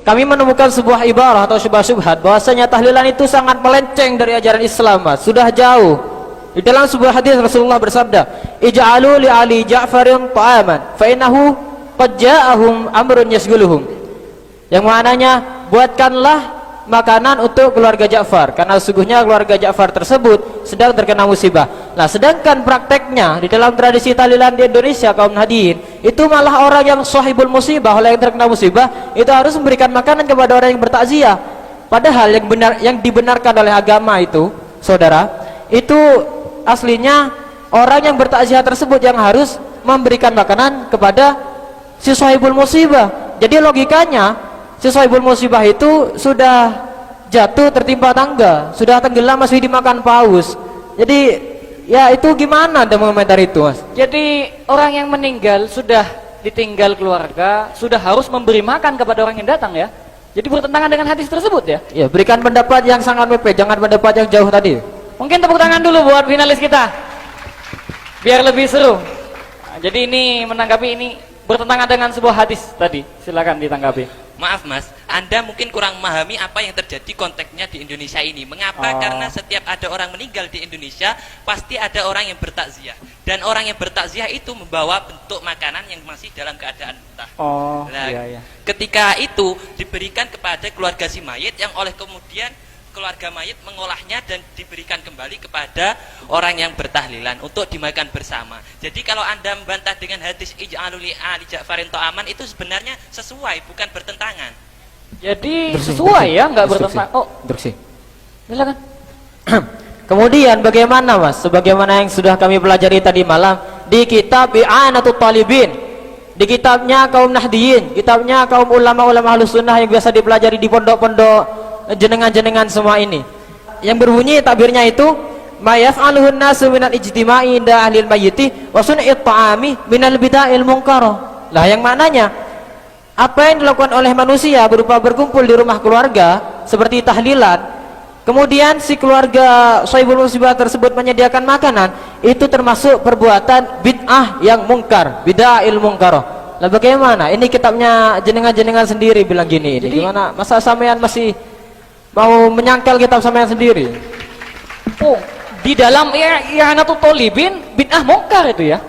kami menemukan sebuah ibarah atau syubhat bahwasanya tahlilan itu sangat melenceng dari ajaran Islam, Mas. Sudah jauh. Di dalam sebuah hadis Rasulullah bersabda, "Ij'alu li Ali Ja'farin ta'aman, fa innahu qad ja'ahum amrun yasghuluhum." Yang maknanya, buatkanlah makanan untuk keluarga Ja'far, karena sesungguhnya keluarga Ja'far tersebut sedang terkena musibah. Nah, sedangkan prakteknya di dalam tradisi tahlilan di Indonesia kaum hadirin, itu malah orang yang sahibul musibah, oleh yang terkena musibah, itu harus memberikan makanan kepada orang yang bertakziah. Padahal yang dibenarkan oleh agama itu, saudara, itu aslinya orang yang bertakziah tersebut yang harus memberikan makanan kepada si sahibul musibah. Jadi logikanya, si sahibul musibah itu sudah jatuh tertimpa tangga, sudah tenggelam, masih dimakan paus. Jadi ya itu gimana Anda mengomentar itu, Mas? Jadi orang yang meninggal sudah ditinggal keluarga, sudah harus memberi makan kepada orang yang datang ya. Jadi bertentangan dengan hadis tersebut ya. Ya, berikan pendapat yang sangat mepet, jangan pendapat yang jauh tadi. Mungkin tepuk tangan dulu buat finalis kita, biar lebih seru. Nah, jadi ini menanggapi ini bertentangan dengan sebuah hadis tadi. Silakan ditanggapi. Maaf Mas, Anda mungkin kurang memahami apa yang terjadi konteksnya di Indonesia ini. Mengapa? Karena setiap ada orang meninggal di Indonesia, pasti ada orang yang bertakziah. Dan orang yang bertakziah itu membawa bentuk makanan yang masih dalam keadaan mentah. Nah, Iya. ketika itu diberikan kepada keluarga si mayit, yang oleh kemudian keluarga mayit mengolahnya dan diberikan kembali kepada orang yang bertahlilan untuk dimakan bersama. Jadi kalau Anda membantah dengan hadis ij'alu li ali Ja'farin ta'aman, itu sebenarnya sesuai, bukan bertentangan. Jadi sesuai ya, nggak bertentangan. Oh, Bersih. silakan. Kemudian bagaimana, Mas? Sebagaimana yang sudah kami pelajari tadi malam di kitab I'anatul Talibin, di kitabnya kaum Nahdiyin, kitabnya kaum ulama-ulama Ahlus Sunnah yang biasa dipelajari di pondok-pondok jenengan-jenengan semua ini, yang berbunyi takbirnya itu ma yaf'aluhun nasu minal ijtima'i inda ahlil mayyiti wa sun'it ta'ami minal bida'il munkara. Lah yang maknanya apa yang dilakukan oleh manusia berupa berkumpul di rumah keluarga seperti tahlilan, kemudian si keluarga sahibul musibah tersebut menyediakan makanan, itu termasuk perbuatan bid'ah yang mungkar, bida'il munkara. Lah bagaimana? Ini kitabnya jenengan-jenengan sendiri bilang gini. Ini gimana? Masa sampean masih mau menyangkal kitab sampean sendiri? Oh, di dalam I'anatul Talibin bid'ah mungkar itu ya.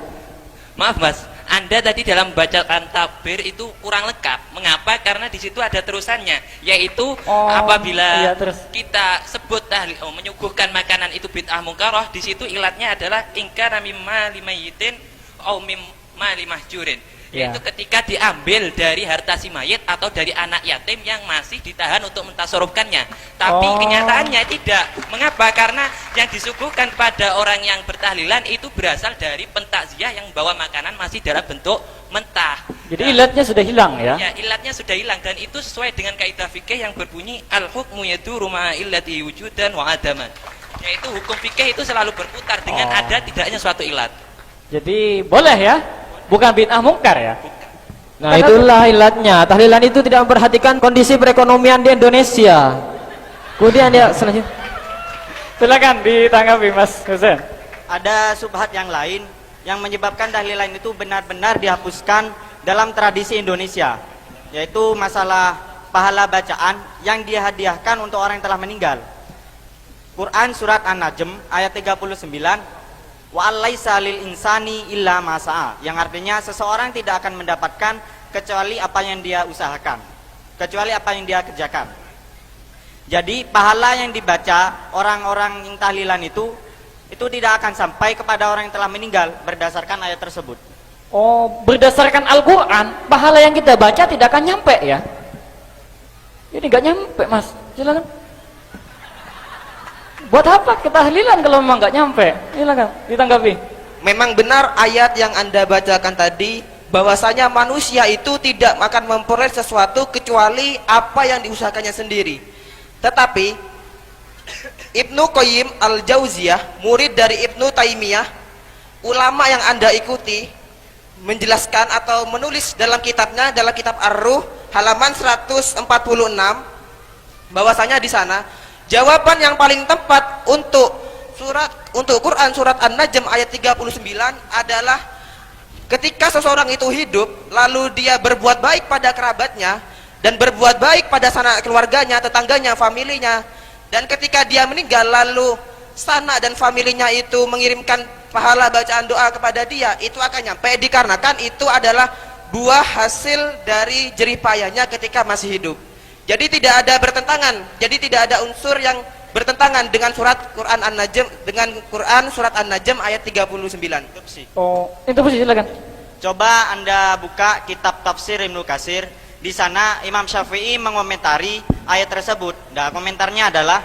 Maaf Mas, Anda tadi dalam membacakan takbir itu kurang lengkap. Mengapa? Karena di situ ada terusannya, yaitu apabila kita sebut menyuguhkan makanan itu bid'ah mungkarah, di situ ilatnya adalah ingkara mimma limayyitin au mimma limahjurin. Yaitu ketika diambil dari harta si mayit atau dari anak yatim yang masih ditahan untuk mentasarufkannya. Tapi kenyataannya tidak. Mengapa? Karena yang disuguhkan pada orang yang bertahlilan itu berasal dari pentakziah yang membawa makanan masih dalam bentuk mentah. Jadi ilatnya sudah hilang ya? Ya, ilatnya sudah hilang, dan itu sesuai dengan kaidah fikih yang berbunyi al-hukmu yaduru ma'a illati wujudan wa adaman. Yaitu hukum fikih itu selalu berputar dengan ada tidaknya suatu ilat. Jadi boleh ya? Bukan bid'ah mungkar ya? Nah, itulah ilatnya. Tahlilan itu tidak memperhatikan kondisi perekonomian di Indonesia. Kemudian ya selanjutnya, Silakan ditanggapi Mas Husain. Ada subhat yang lain yang menyebabkan tahlilan itu benar-benar dihapuskan dalam tradisi Indonesia, yaitu masalah pahala bacaan yang dihadiahkan untuk orang yang telah meninggal. Quran surat An-Najm ayat 39, wa alaisa lil insani illa ma sa'a, yang artinya seseorang tidak akan mendapatkan kecuali apa yang dia usahakan, kecuali apa yang dia kerjakan. Jadi pahala yang dibaca orang-orang yang tahlilan itu tidak akan sampai kepada orang yang telah meninggal berdasarkan ayat tersebut. Oh, berdasarkan Al-Quran, pahala yang kita baca tidak akan nyampe ya? Ini nggak nyampe Mas, silakan. Buat apa kita tahlilan kalau memang nggak nyampe? Silakan ditanggapi. Memang benar ayat yang Anda bacakan tadi, bahwasanya manusia itu tidak akan memperoleh sesuatu kecuali apa yang diusahakannya sendiri. Tetapi Ibnu Qayyim Al-Jauziyah, murid dari Ibnu Taimiyah, ulama yang Anda ikuti, menjelaskan atau menulis dalam kitabnya, dalam kitab Ar-Ruh halaman 146, bahwasanya di sana jawaban yang paling tepat untuk Quran surat An-Najm ayat 39 adalah ketika seseorang itu hidup lalu dia berbuat baik pada kerabatnya dan berbuat baik pada sanak keluarganya, tetangganya, familinya, dan ketika dia meninggal lalu sanak dan familinya itu mengirimkan pahala bacaan doa kepada dia, itu akan nyampe dikarenakan itu adalah buah hasil dari jerih payahnya ketika masih hidup. Jadi tidak ada bertentangan, jadi tidak ada unsur yang bertentangan dengan surat Quran An-Najm, dengan Quran surat An-Najm ayat 39. Oh, itu silakan. Coba Anda buka kitab tafsir Ibnu Katsir. Di sana Imam Syafi'i mengomentari ayat tersebut. Nah, komentarnya adalah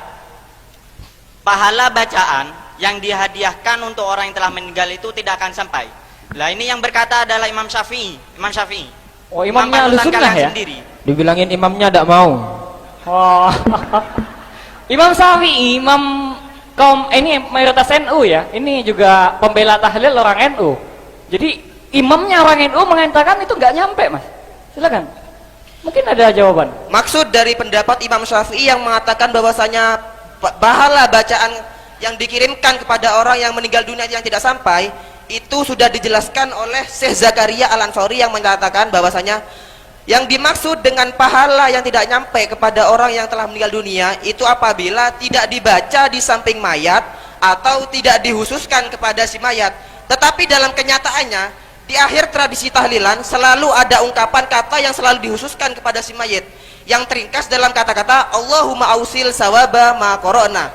pahala bacaan yang dihadiahkan untuk orang yang telah meninggal itu tidak akan sampai. Lah ini yang berkata adalah Imam Syafi'i. Imam Syafi'i. Oh, imamnya Ahlussunnah ya? Sendiri. Dibilangin imamnya tidak mau. Oh. Imam Syafi'i, imam kaum ini mayoritas NU ya. Ini juga pembela tahlil orang NU. Jadi imamnya orang NU mengatakan itu nggak nyampe, Mas. Silakan. Mungkin ada jawaban. Maksud dari pendapat Imam Syafi'i yang mengatakan bahwasanya pahala bacaan yang dikirimkan kepada orang yang meninggal dunia yang tidak sampai, itu sudah dijelaskan oleh Syekh Zakaria Al-Ansori yang menyatakan bahwasanya yang dimaksud dengan pahala yang tidak nyampe kepada orang yang telah meninggal dunia itu apabila tidak dibaca di samping mayat atau tidak dihususkan kepada si mayat. Tetapi dalam kenyataannya di akhir tradisi tahlilan selalu ada ungkapan kata yang selalu dihususkan kepada si mayit yang teringkas dalam kata-kata Allahumma ausil sawaba ma qara'na.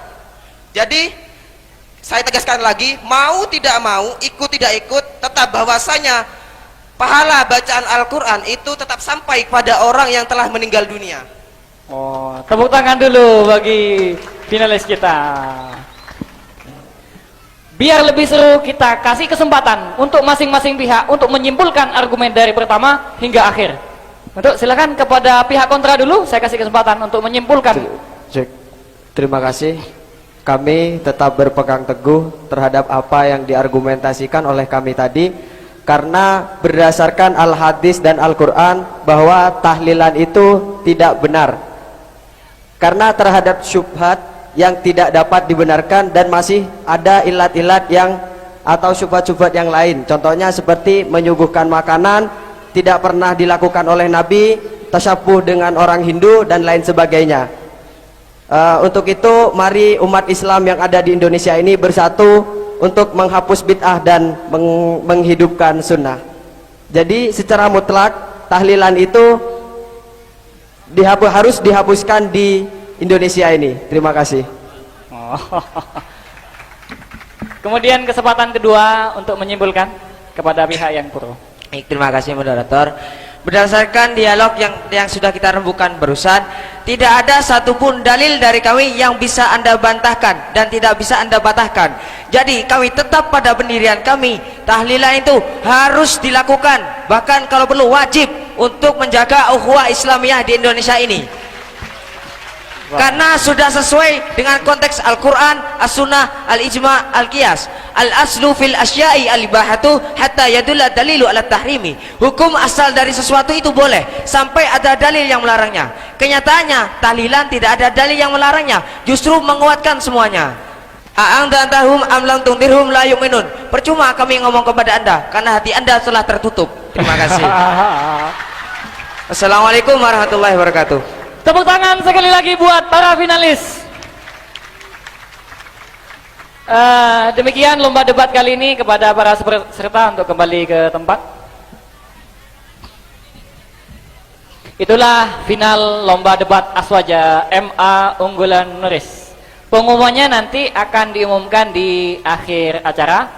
Jadi saya tegaskan lagi, mau tidak mau, ikut tidak ikut, tetap bahwasanya pahala bacaan Al-Quran itu tetap sampai kepada orang yang telah meninggal dunia. Oh, tepuk tangan dulu bagi finalis kita. Biar lebih seru, kita kasih kesempatan untuk masing-masing pihak untuk menyimpulkan argumen dari pertama hingga akhir. Untuk silakan kepada pihak kontra dulu, saya kasih kesempatan untuk menyimpulkan. Terima kasih. Kami tetap berpegang teguh terhadap apa yang diargumentasikan oleh kami tadi, karena berdasarkan Al-Hadis dan Al-Quran bahwa tahlilan itu tidak benar, karena terhadap syubhat yang tidak dapat dibenarkan dan masih ada ilat-ilat yang atau syubhat-syubhat yang lain. Contohnya seperti menyuguhkan makanan tidak pernah dilakukan oleh Nabi, tasyabuh dengan orang Hindu dan lain sebagainya. Untuk itu mari umat Islam yang ada di Indonesia ini bersatu untuk menghapus bid'ah dan menghidupkan sunnah. Jadi secara mutlak tahlilan itu harus dihapuskan di Indonesia ini. Terima kasih. Kemudian kesempatan kedua untuk menyimpulkan kepada pihak yang pro. Terima kasih moderator. Berdasarkan dialog yang sudah kita rembukan barusan, tidak ada satupun dalil dari kami yang bisa Anda bantahkan dan tidak bisa Anda patahkan. Jadi kami tetap pada pendirian kami, tahlilan itu harus dilakukan, bahkan kalau perlu wajib untuk menjaga ukhuwah Islamiyah di Indonesia ini. Karena sudah sesuai dengan konteks Al-Quran, As-Sunnah, Al-Ijma', Al-Qiyas. Al-aslu fil asya'i al-ibahatu hatta yadulla dalilu ala tahrimi. Hukum asal dari sesuatu itu boleh sampai ada dalil yang melarangnya. Kenyataannya tahlilan tidak ada dalil yang melarangnya, justru menguatkan semuanya. A'angdantahum am lam tundirhum la yu'minun. Percuma kami ngomong kepada Anda karena hati Anda telah tertutup. Terima kasih. Assalamualaikum warahmatullahi wabarakatuh. Tepuk tangan sekali lagi buat para finalis. Demikian lomba debat kali ini. Kepada para peserta untuk kembali ke tempat. Itulah final lomba debat Aswaja MA unggulan Nuris. Pengumumannya nanti akan diumumkan di akhir acara.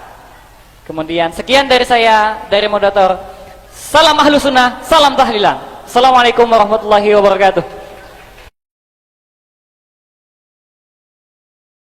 Kemudian sekian dari saya, dari moderator. Salam Ahlus Sunnah, salam tahlilan. Assalamualaikum warahmatullahi wabarakatuh.